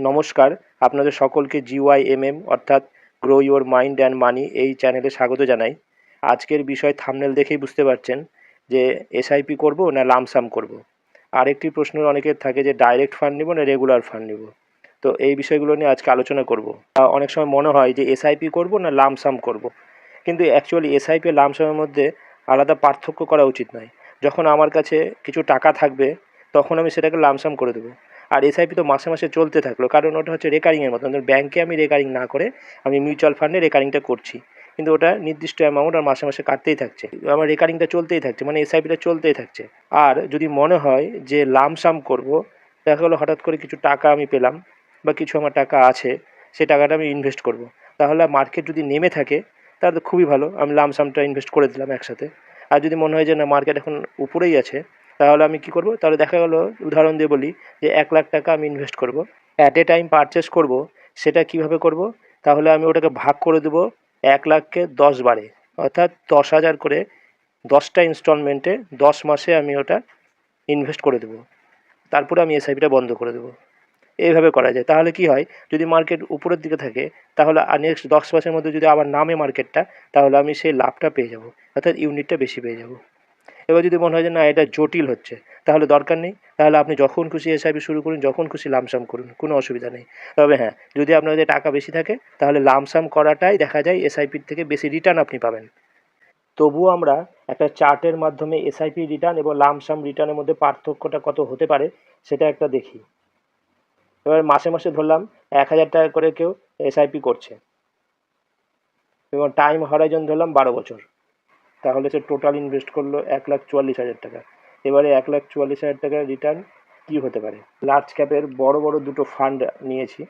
নমস্কার, আপনাদের সকলকে GYMM অর্থাৎ grow your mind and money এই চ্যানেলে স্বাগত জানাই। আজকের বিষয় থাম্বনেল দেখেই বুঝতে পারছেন যে এসআইপি করব না লামসাম করব। আরেকটি প্রশ্ন অনেকের থাকে যে ডাইরেক্ট ফান্ড নিব না রেগুলার ফান্ড নিব। তো এই বিষয়গুলো নিয়ে আজকে আলোচনা করব। অনেক সময় মনে হয় যে এসআইপি করব না লামসাম করব, কিন্তু অ্যাকচুয়ালি এসআইপি লামসামের মধ্যে আলাদা পার্থক্য করা উচিত নয়। যখন আমার কাছে কিছু টাকা থাকবে তখন আমি সেটাকে লামসাম করে দেবো। আর এসআইপি তো মাসে মাসে চলতে থাকলো, কারণ ওটা হচ্ছে রেকারিংয়ের মতো। ব্যাংকে আমি রেকারিং না করে আমি মিউচুয়াল ফান্ডে রেকারিংটা করছি, কিন্তু ওটা নির্দিষ্ট অ্যামাউন্ট আর মাসে মাসে কাটতেই থাকছে, আমার রেকারিংটা চলতেই থাকছে, মানে এসআইপিটা চলতেই থাকছে। আর যদি মনে হয় যে লামসাম করব, দেখা গেলো হঠাৎ করে কিছু টাকা আমি পেলাম বা কিছু আমার টাকা আছে, সেই টাকাটা আমি ইনভেস্ট করব, তাহলে মার্কেট যদি নেমে থাকে তাহলে তো খুবই ভালো, আমি লামসামটা ইনভেস্ট করে দিলাম একসাথে। আর যদি মনে হয় যে না, মার্কেট এখন উপরেই আছে, তাহলে আমি কী করব, তাহলে দেখা গেলো উদাহরণ দিয়ে বলি যে 1,00,000 টাকা আমি ইনভেস্ট করব, অ্যাট এ টাইম পারচেস করব। সেটা কিভাবে করব? তাহলে আমি ওটাকে ভাগ করে দেবো 1,00,000কে 10 বারে, অর্থাৎ 10,000 করে 10টা ইনস্টলমেন্টে 10 মাসে আমি ওটা ইনভেস্ট করে দেবো। তারপরে আমি এসআইপিটা বন্ধ করে দেবো। এইভাবে করা যায়। তাহলে কি হয়, যদি মার্কেট উপরের দিকে থাকে তাহলে নেক্সট 10 মাসের মধ্যে যদি আবার নামে মার্কেটটা, তাহলে আমি সেই লাভটা পেয়ে যাব, অর্থাৎ ইউনিটটা বেশি পেয়ে যাব। এবার যদি মনে হয় যে না, এটা জটিল হচ্ছে, তাহলে দরকার নেই, তাহলে আপনি যখন খুশি এসআইপি শুরু করুন, যখন খুশি লামসাম করুন, কোনো অসুবিধা নেই। তবে হ্যাঁ, যদি আপনার কাছে টাকা বেশি থাকে তাহলে লামসাম করাটাই দেখা যায় এসআইপির থেকে বেশি রিটার্ন আপনি পাবেন। তবুও আমরা একটা চার্টের মাধ্যমে এসআইপি রিটার্ন এবং লামসাম রিটার্নের মধ্যে পার্থক্যটা কত হতে পারে সেটা একটা দেখি। এবার মাসে মাসে ধরলাম 1,000 টাকা করে কেউ এসআইপি করছে এবং টাইম হরাইজন ধরলাম 12 বছর, তাহলে সে টোটাল ইনভেস্ট করলো 1,44,000 টাকা। এবারে 1,44,000 টাকার রিটার্ন কী হতে পারে? লার্জ ক্যাপের বড় বড় দুটো ফান্ড নিয়েছি,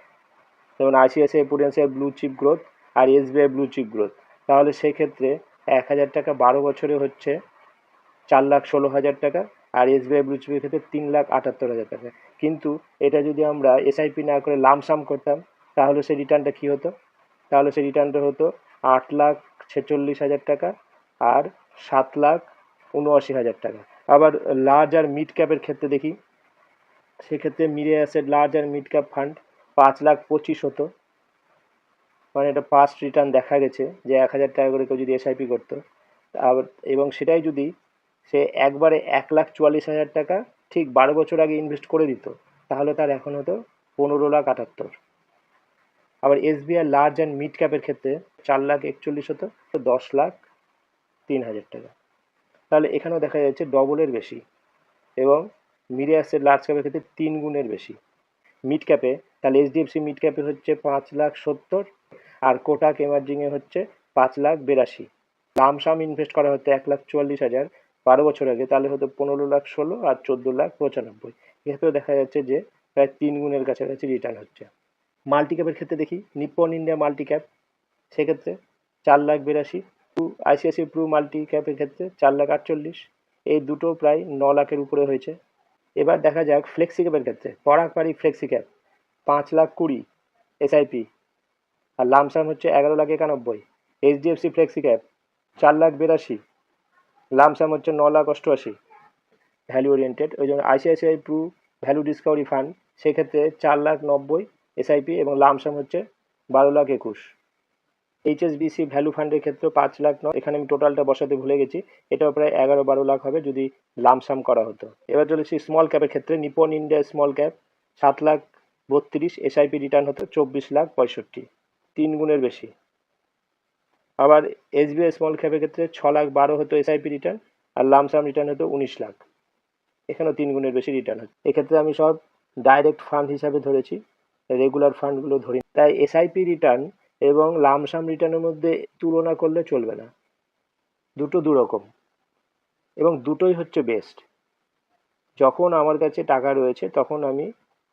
যেমন ICICI prudential blue chip growth আর SBI ব্লু চিপ গ্রোথ। তাহলে সেক্ষেত্রে 1,000 টাকা 12 বছরে হচ্ছে 4,16,000 টাকা, আর SBI ব্লু চিপের ক্ষেত্রে 3,78,000 টাকা। কিন্তু এটা যদি আমরা এসআইপি না করে লামসাম করতাম, তাহলে সেই রিটার্নটা কী হতো? তাহলে সেই রিটার্নটা হতো 8,46,000 টাকা আর 7,79,000 টাকা। আবার লার্জ আর মিড ক্যাপের ক্ষেত্রে দেখি, সেক্ষেত্রে মিরে অ্যাসেট লার্জ আর মিড ক্যাপ ফান্ড 5,25,000 হতো, মানে এটা পাস্ট রিটার্ন দেখা গেছে যে 1,000 টাকা করে কেউ যদি এসআইপি করতো, আবার এবং সেটাই যদি সে একবারে 1,44,000 টাকা ঠিক 12 বছর আগে ইনভেস্ট করে দিত, তাহলে তার এখন হতো 15,78,000। আবার SBI লার্জ অ্যান্ড মিড ক্যাপের ক্ষেত্রে 4,41,000 হতো, তো 10,03,000 টাকা। তাহলে এখানেও দেখা যাচ্ছে ডবলের বেশি, এবং মিরে অ্যাসেট লার্জ ক্যাপের ক্ষেত্রে 3 গুণের বেশি। মিড ক্যাপে তাহলে HDFC মিড ক্যাপে হচ্ছে 5,70,000 আর কোটাক এমার্জিংয়ে হচ্ছে 5,82,000। লামসাম ইনভেস্ট করা হতো 1,44,000 12 বছর আগে, তাহলে হতো 15,16,000 আর 14,95,000। এক্ষেত্রেও দেখা যাচ্ছে যে প্রায় 3 গুণের কাছাকাছি রিটার্ন হচ্ছে। মাল্টি ক্যাপের ক্ষেত্রে দেখি, নিপ্পন ইন্ডিয়া মাল্টি ক্যাপ, সেক্ষেত্রে 4,82,000। ICICI প্রু মাল্টি ক্যাপের ক্ষেত্রে 4,48,000। এই দুটো প্রায় 9,00,000-এর উপরে হয়েছে। এবার দেখা যাক ফ্লেক্সি ক্যাপের ক্ষেত্রে, পরাগ পাড়ি ফ্লেক্সি ক্যাপ 5,20,000 এসআইপি, আর লামসাম হচ্ছে 11,91,000। HDFC ফ্লেক্সি ক্যাপ 4,82,000, লামসাম হচ্ছে 9,88,000। ভ্যালু ওরিয়েন্টেড, ওই জন্য ICICI প্রু ভ্যালু ডিসকাভারি ফান্ড, সেক্ষেত্রে 4,90,000 এসআইপি এবং লামসাম হচ্ছে 12,21,000। HSBC ভ্যালু ফান্ডের ক্ষেত্রে 5,09,000, এখানে আমি টোটালটা বসাতে ভুলে গেছি, এটাও প্রায় 11-12 লাখ হবে যদি লামসাম করা হতো। এবার চলেছি স্মল ক্যাপের ক্ষেত্রে, Nipon India small cap 7,32,000 SIP, return হতো 24,65,000, 3 গুণের বেশি। আবার SBI স্মল ক্যাপের ক্ষেত্রে 6,12,000 হতো এসআইপি রিটার্ন, আর লামসাম রিটার্ন হতো 19 লাখ, এখানেও 3 গুণের বেশি রিটার্ন হচ্ছে। এক্ষেত্রে আমি সব ডাইরেক্ট ফান্ড হিসাবে ধরেছি, রেগুলার ফান্ডগুলো ধরি। তাই এসআইপি রিটার্ন এবং লামসাম রিটার্নের মধ্যে তুলনা করলে চলবে না, দুটো দুরকম, এবং দুটোই হচ্ছে বেস্ট। যখন আমার কাছে টাকা রয়েছে তখন আমি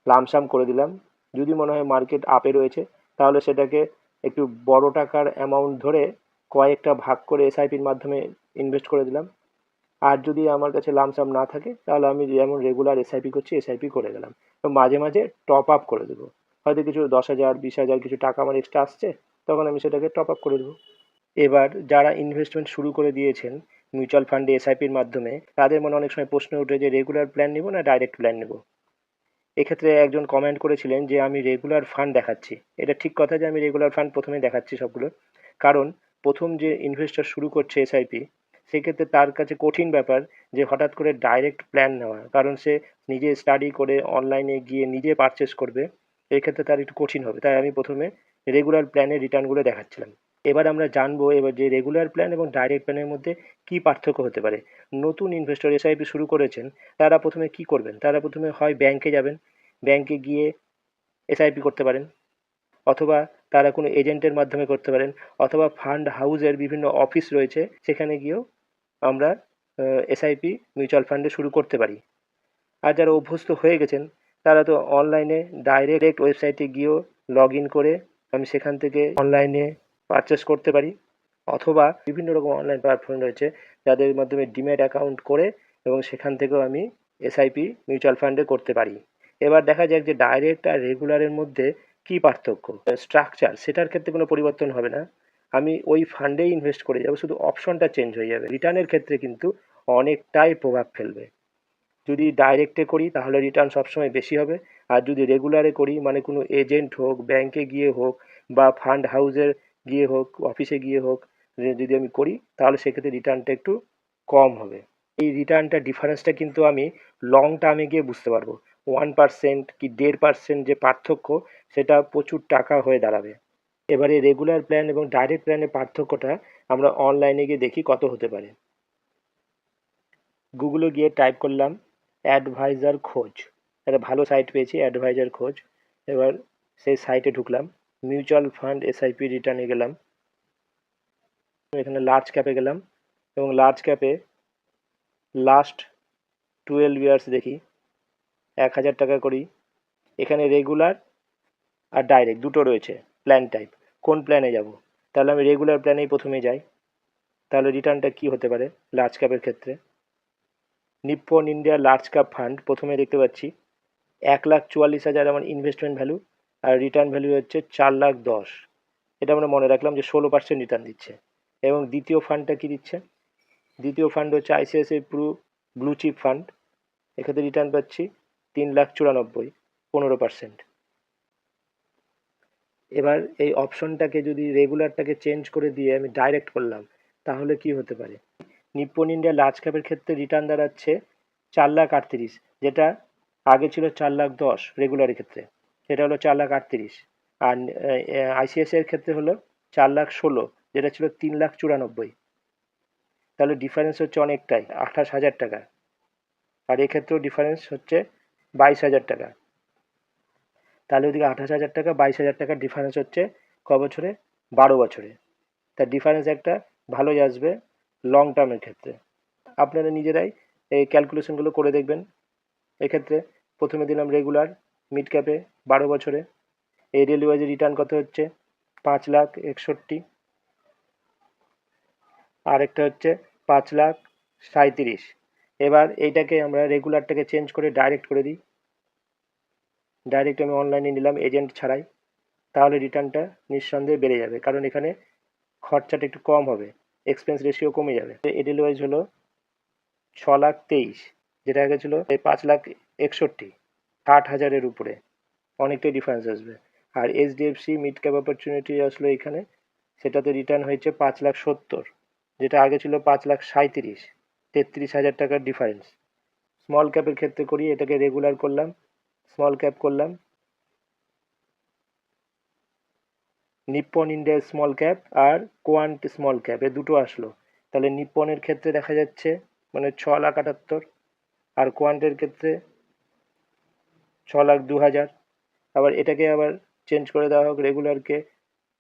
লামসাম করে দিলাম, যদি মনে হয় মার্কেট আপে রয়েছে তাহলে সেটাকে একটু বড় টাকার অ্যামাউন্ট ধরে কয়েকটা ভাগ করে এসআইপির মাধ্যমে ইনভেস্ট করে দিলাম। আর যদি আমার কাছে লামসাম না থাকে তাহলে আমি যেমন রেগুলার এসআইপি করছি এসআইপি করে গেলাম, তো মাঝে মাঝে টপ আপ করে দেবো। হয়তো কিছু 10,000 20,000 কিছু টাকা আমার এক্সট্রা আসছে, তখন আমি সেটাকে টপ আপ করে দেবো। এবার যারা ইনভেস্টমেন্ট শুরু করে দিয়েছেন মিউচুয়াল ফান্ডে এসআইপির মাধ্যমে, তাদের মনে অনেক সময় প্রশ্ন ওঠে যে রেগুলার প্ল্যান নেব না ডাইরেক্ট প্ল্যান নেব। এক্ষেত্রে একজন কমেন্ট করেছিলেন যে আমি রেগুলার ফান্ড দেখাচ্ছি। এটা ঠিক কথা যে আমি রেগুলার ফান্ড প্রথমে দেখাচ্ছি সবগুলো, কারণ প্রথম যে ইনভেস্টর শুরু করছে এসআইপি, সেক্ষেত্রে তার কাছে কঠিন ব্যাপার যে হঠাৎ করে ডাইরেক্ট প্ল্যান নেওয়া, কারণ সে নিজে স্টাডি করে অনলাইনে গিয়ে নিজে পারচেস করবে, এক্ষেত্রে তার একটু কঠিন হবে। তাই আমি প্রথমে রেগুলার প্ল্যানের রিটার্নগুলো দেখাচ্ছিলাম। এবার আমরা জানবো এবার যে রেগুলার প্ল্যান এবং ডাইরেক্ট প্ল্যানের মধ্যে কি পার্থক্য হতে পারে। নতুন ইনভেস্টর এসআইপি শুরু করেছেন, তারা প্রথমে কি করবেন, তারা প্রথমে হয় ব্যাংকে যাবেন, ব্যাংকে গিয়ে এসআইপি করতে পারেন, অথবা তারা কোনো এজেন্টের মাধ্যমে করতে পারেন, অথবা ফান্ড হাউসের বিভিন্ন অফিস রয়েছে সেখানে গিয়েও আমরা এসআইপি মিউচুয়াল ফান্ডে শুরু করতে পারি। আর যারা অভ্যস্ত হয়ে গেছেন তারা তো অনলাইনে ডাইরেক্ট ওয়েবসাইটে গিয়েও লগ ইন করে আমি সেখান থেকে অনলাইনে পারচেস করতে পারি, অথবা বিভিন্ন রকম অনলাইন প্ল্যাটফর্ম রয়েছে যাদের মাধ্যমে ডিম্যাট অ্যাকাউন্ট করে এবং সেখান থেকেও আমি এসআইপি মিউচুয়াল ফান্ডে করতে পারি। এবার দেখা যাক যে ডাইরেক্ট আর রেগুলারের মধ্যে কি পার্থক্য। স্ট্রাকচার সেটার ক্ষেত্রে কোনো পরিবর্তন হবে না, আমি ওই ফান্ডেই ইনভেস্ট করে যাব, শুধু অপশনটা চেঞ্জ হয়ে যাবে। রিটার্নের ক্ষেত্রে কিন্তু অনেকটাই প্রভাব ফেলবে। যদি ডাইরেক্টে করি তাহলে রিটার্ন সবসময় বেশি হবে, আর যদি রেগুলারে করি মানে কোনো এজেন্ট হোক, ব্যাংকে গিয়ে হোক, বা ফান্ড হাউসের গিয়ে হোক, অফিসে গিয়ে হোক, যদি আমি করি তাহলে সেক্ষেত্রে রিটার্নটা একটু কম হবে। এই রিটার্নটা ডিফারেন্সটা কিন্তু আমি লং টার্মে গিয়ে বুঝতে পারবো। 1% কি 1.5% যে পার্থক্য, সেটা প্রচুর টাকা হয়ে দাঁড়াবে। এবারে রেগুলার প্ল্যান এবং ডাইরেক্ট প্ল্যানের পার্থক্যটা আমরা অনলাইনে গিয়ে দেখি কত হতে পারে। গুগলে গিয়ে টাইপ করলাম অ্যাডভাইজার খোঁজ, একটা ভালো সাইট পেয়েছি অ্যাডভাইজার খোঁজ। এবার সেই সাইটে ঢুকলাম, মিউচুয়াল ফান্ড এসআইপি রিটার্নে গেলাম, এখানে লার্জ ক্যাপে গেলাম এবং লার্জ ক্যাপে লাস্ট 12 ইয়ার্স দেখি, 1000 টাকা করি। এখানে রেগুলার আর ডাইরেক্ট দুটো রয়েছে প্ল্যান টাইপ, কোন প্ল্যানে যাব, তাহলে আমি রেগুলার প্ল্যানেই প্রথমে যাই। তাহলে রিটার্নটা কি হতে পারে লার্জ ক্যাপের ক্ষেত্রে। Nippon India large cap fund প্রথমে দেখতে পাচ্ছি 1,44,000 আমার ইনভেস্টমেন্ট ভ্যালু, আর রিটার্ন ভ্যালু হচ্ছে 4,10,000। এটা আমরা মনে রাখলাম যে 16% রিটার্ন দিচ্ছে। এবং দ্বিতীয় ফান্ডটা কি দিচ্ছে, দ্বিতীয় ফান্ড হচ্ছে আইসিআইসিআই ব্লু চিপ ফান্ড, এক্ষেত্রে রিটার্ন পাচ্ছি 3,94,000, 15%। এবার এই অপশনটাকে যদি রেগুলারটাকে চেঞ্জ করে দিয়ে আমি ডাইরেক্ট করলাম তাহলে কি হতে পারে। নিপ্পন ইন্ডিয়া লার্জ ক্যাপের ক্ষেত্রে রিটার্ন দাঁড়াচ্ছে 4,38,000, যেটা আগে ছিল 4,10,000 রেগুলারের ক্ষেত্রে, সেটা হলো 4,38,000। আর আইসিআইসিআই এর ক্ষেত্রে হলো 4,16,000, যেটা ছিল 3,94,000। তাহলে ডিফারেন্স হচ্ছে অনেকটাই, 28,000 টাকা। আর এক্ষেত্রেও ডিফারেন্স হচ্ছে 22,000 টাকা। তাহলে ওদিকে 28,000 টাকা, 22,000 টাকার ডিফারেন্স হচ্ছে ক বছরে, 12 বছরে। তার ডিফারেন্স একটা ভালোই আসবে লং টার্মের ক্ষেত্রে। আপনারা নিজেরাই এই ক্যালকুলেশনগুলো করে দেখবেন। এক্ষেত্রে প্রথমে দিলাম রেগুলার মিড ক্যাপে 12 বছরে, এই রেলওয়েজে রিটার্ন কত হচ্ছে 5,61,000, আর একটা হচ্ছে 5,37,000। এবার এইটাকে আমরা রেগুলারটাকে চেঞ্জ করে ডাইরেক্ট করে দিই, ডাইরেক্ট আমি অনলাইনে নিলাম এজেন্ট ছাড়াই, তাহলে রিটার্নটা নিঃসন্দেহে বেড়ে যাবে, কারণ এখানে খরচাটা একটু কম হবে, এক্সপেন্স রেশিও কমে যাবে। এডেলওয়াইজ হলো 6,23,000, যেটা আগে ছিল 5,61,000, 60,000-এর উপরে, অনেকটাই ডিফারেন্স আসবে। আর এইচডিএফসি মিড ক্যাপ অপরচুনিটি আসলো এখানে, সেটাতে রিটার্ন হয়েছে 5,70,000, যেটা আগে ছিল 5,37,000, 33,000 টাকার ডিফারেন্স। স্মল ক্যাপের ক্ষেত্রে করি, এটাকে রেগুলার করলাম, স্মল ক্যাপ করলাম, নিপ্পন ইন্ডিয়া স্মল ক্যাপ আর কোয়ান্ট স্মল ক্যাপ, এ দুটো আসলো। তাহলে নিপ্পনের ক্ষেত্রে দেখা যাচ্ছে মানে 6,78,000, আর কোয়ান্টের ক্ষেত্রে 6,02,000। আবার এটাকে আবার চেঞ্জ করে দেওয়া হোক, রেগুলারকে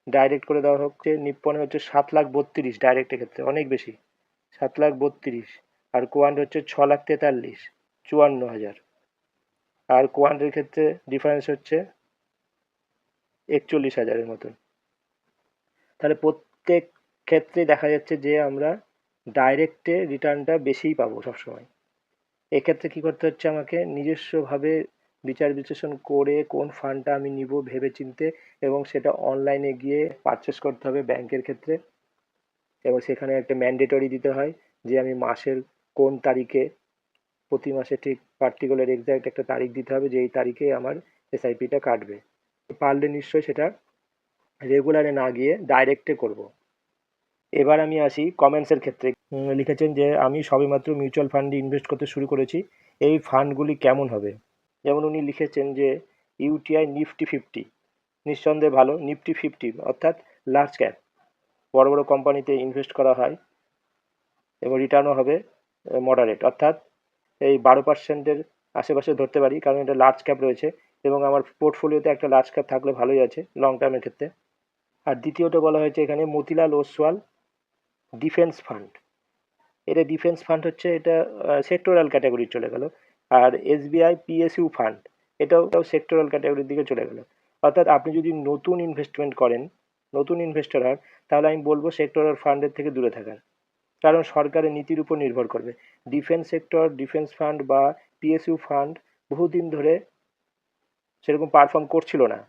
ডাইরেক্ট করে দেওয়া হোক, যে নিপ্পনে হচ্ছে 7,32,000 ডাইরেক্টের ক্ষেত্রে, অনেক বেশি, 7,32,000। আর কোয়ান্ট হচ্ছে 6,43,000, 54,000। আর কোয়ান্টের ক্ষেত্রে ডিফারেন্স হচ্ছে 41,000-এর মতন। তাহলে প্রত্যেক ক্ষেত্রে দেখা যাচ্ছে যে আমরা ডাইরেক্টে রিটার্নটা বেশিই পাবো সবসময়। এক্ষেত্রে কি করতে হচ্ছে, আমাকে নিজস্বভাবে বিচার বিশ্লেষণ করে কোন ফান্ডটা আমি নিব ভেবে চিনতে, এবং সেটা অনলাইনে গিয়ে পারচেস করতে হবে ব্যাংকের ক্ষেত্রে। এবং সেখানে একটা ম্যান্ডেটরি দিতে হয় যে আমি মাসের কোন তারিখে প্রতি মাসে ঠিক পার্টিকুলার এক্স্যাক্ট একটা তারিখ দিতে হবে যে এই তারিখে আমার এসআইপিটা কাটবে। পারলে নিশ্চয়ই সেটা রেগুলারে না গিয়ে ডাইরেক্টে করব। এবার আমি আসি কমেন্টসের ক্ষেত্রে। লিখেছেন যে আমি সবেমাত্র মিউচুয়াল ফান্ডে ইনভেস্ট করতে শুরু করেছি, এই ফান্ডগুলি কেমন হবে। যেমন উনি লিখেছেন যে ইউটিআই নিফটি 50 নিঃসন্দেহে ভালো। নিফটি 50 অর্থাৎ লার্জ ক্যাপ, বড় বড় কোম্পানিতে ইনভেস্ট করা হয় এবং রিটার্নও হবে মডারেট, অর্থাৎ এই 12%-এর আশেপাশে ধরতে পারি, কারণ এটা লার্জ ক্যাপ রয়েছে এবং আমার পোর্টফোলিওতে একটা লার্জ ক্যাপ থাকলে ভালোই আছে লং টার্মের ক্ষেত্রে। আর দ্বিতীয়ত বলা হয়েছে এখানে মতিলাল ওসওয়াল ডিফেন্স ফান্ড। এটা ডিফেন্স ফান্ড হচ্ছে, এটা সেক্টরাল ক্যাটাগরি চলে গেল। আর এসবিআই পিএসইউ ফান্ড, এটাও সেক্টরাল ক্যাটাগরির দিকে চলে গেল। অর্থাৎ আপনি যদি নতুন ইনভেস্টমেন্ট করেন, নতুন ইনভেস্টর হন, তাহলে আমি বলবো সেক্টরাল ফান্ডের থেকে দূরে থাকার, কারণ সরকারের নীতির উপর নির্ভর করবে। ডিফেন্স সেক্টর, ডিফেন্স ফান্ড বা পিএসইউ ফান্ড বহুদিন ধরে সেরকম পারফর্ম করছিল না।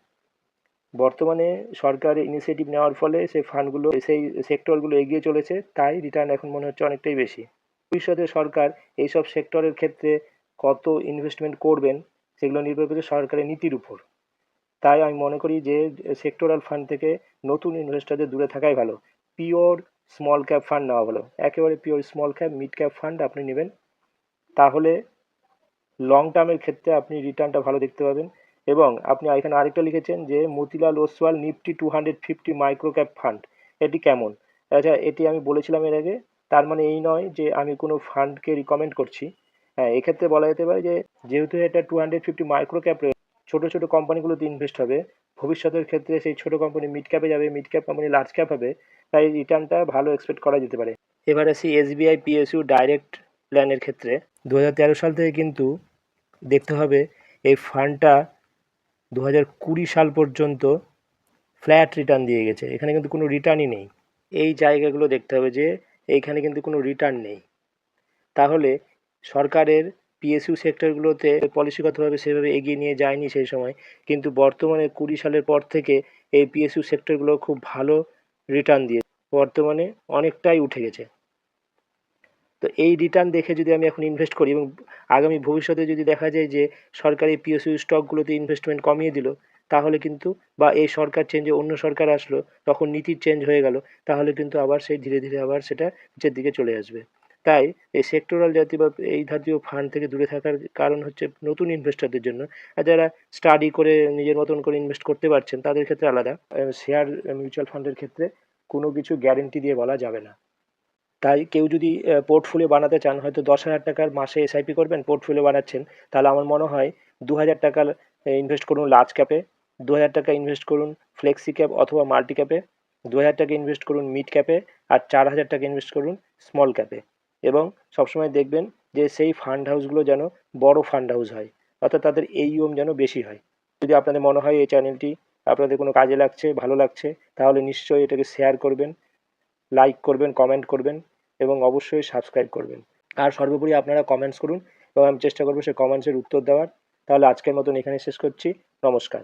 বর্তমানে সরকার ইনিশিয়েটিভ নেওয়ার ফলে সেই ফান্ডগুলো, সেই সেক্টরগুলো এগিয়ে চলেছে, তাই রিটার্ন এখন মনে হচ্ছে অনেকটাই বেশি। ভবিষ্যতে সরকার এইসব সেক্টরের ক্ষেত্রে কত ইনভেস্টমেন্ট করবেন সেগুলো নির্ভর করছে সরকারের নীতির উপর। তাই আমি মনে করি যে সেক্টরাল ফান্ড থেকে নতুন ইনভেস্টরদের দূরে থাকাই ভালো। পিওর স্মল ক্যাপ ফান্ড নেওয়া ভালো, একেবারে pure small cap mid cap fund আপনি নেবেন, তাহলে লং টার্মের ক্ষেত্রে আপনি রিটার্নটা ভালো দেখতে পাবেন। এবং আপনি এখানে আরেকটা লিখেছেন যে Motilal Oswal Nifty 250 micro cap fund, এটি কেমন। আচ্ছা, এটি আমি বলেছিলাম এর আগে, তার মানে এই নয় যে আমি কোনো ফান্ডকে রিকমেন্ড করছি। হ্যাঁ, এক্ষেত্রে বলা যেতে পারে যে যেহেতু এটা 250 মাইক্রো ক্যাপ রয়েছে, ছোটো ছোটো কোম্পানিগুলোতে ইনভেস্ট হবে, ভবিষ্যতের ক্ষেত্রে সেই ছোটো কোম্পানি মিড ক্যাপে যাবে, mid cap company large cap হবে, তাই রিটার্নটা ভালো এক্সপেক্ট করা যেতে পারে। এবার আসি এসবিআই পিএসইউ ডাইরেক্ট প্ল্যানের ক্ষেত্রে। 2013 সাল থেকে কিন্তু দেখতে হবে এই ফান্ডটা 2020 সাল পর্যন্ত ফ্ল্যাট রিটার্ন দিয়ে গেছে, এখানে কিন্তু কোনো রিটার্নই নেই। এই জায়গাগুলো দেখতে হবে যে এইখানে কিন্তু কোনো রিটার্ন নেই। তাহলে সরকারের পিএসইউ সেক্টরগুলোতে পলিসিগতভাবে সেভাবে এগিয়ে নিয়ে যায়নি সেই সময়, কিন্তু বর্তমানে 20 সালের পর থেকে এই পিএসইউ সেক্টরগুলো খুব ভালো রিটার্ন দিয়ে বর্তমানে অনেকটাই উঠে গেছে। তো এই রিটার্ন দেখে যদি আমি এখন ইনভেস্ট করি এবং আগামী ভবিষ্যতে যদি দেখা যায় যে সরকারি পিএসইউ স্টকগুলোতে ইনভেস্টমেন্ট কমিয়ে দিল, তাহলে কিন্তু, বা এই সরকার চেঞ্জে অন্য সরকার আসলো, তখন নীতির চেঞ্জ হয়ে গেল, তাহলে কিন্তু আবার সেই ধীরে ধীরে আবার সেটা নিচের দিকে চলে আসবে। তাই এই সেক্টরাল জাতীয় বা এই জাতীয় ফান্ড থেকে দূরে থাকার কারণ হচ্ছে নতুন ইনভেস্টরদের জন্য। আর যারা স্টাডি করে নিজের মতন করে ইনভেস্ট করতে পারছেন তাদের ক্ষেত্রে আলাদা। শেয়ার মিউচুয়াল ফান্ডের ক্ষেত্রে কোনো কিছু গ্যারেন্টি দিয়ে বলা যাবে না। তাই কেউ যদি পোর্টফোলিও বানাতে চান, হয়তো 10,000 টাকার মাসে এসআইপি করবেন, পোর্টফোলিও বানাচ্ছেন, তাহলে আমার মনে হয় 2,000 টাকা ইনভেস্ট করুন লার্জ ক্যাপে, 2,000 টাকা ইনভেস্ট করুন ফ্লেক্সি ক্যাপ অথবা মাল্টি ক্যাপে, 2,000 টাকা ইনভেস্ট করুন মিড ক্যাপে, আর 4,000 টাকা ইনভেস্ট করুন স্মল ক্যাপে। এবং সবসময় দেখবেন যে সেই ফান্ড হাউসগুলো যেন বড় ফান্ড হাউস হয়, অর্থাৎ তাদের এইউএম যেন বেশি হয়। যদি আপনাদের মনে হয় এই চ্যানেলটি আপনাদের কোনো কাজে লাগছে, ভালো লাগছে, তাহলে নিশ্চয়ই এটাকে শেয়ার করবেন, লাইক করবেন, কমেন্ট করবেন এবং অবশ্যই সাবস্ক্রাইব করবেন। আর সর্বোপরি আপনারা কমেন্টস করুন এবং আমি চেষ্টা করবো সেই কমেন্টসের উত্তর দেওয়ার। তাহলে আজকের মতন এখানে শেষ করছি। নমস্কার।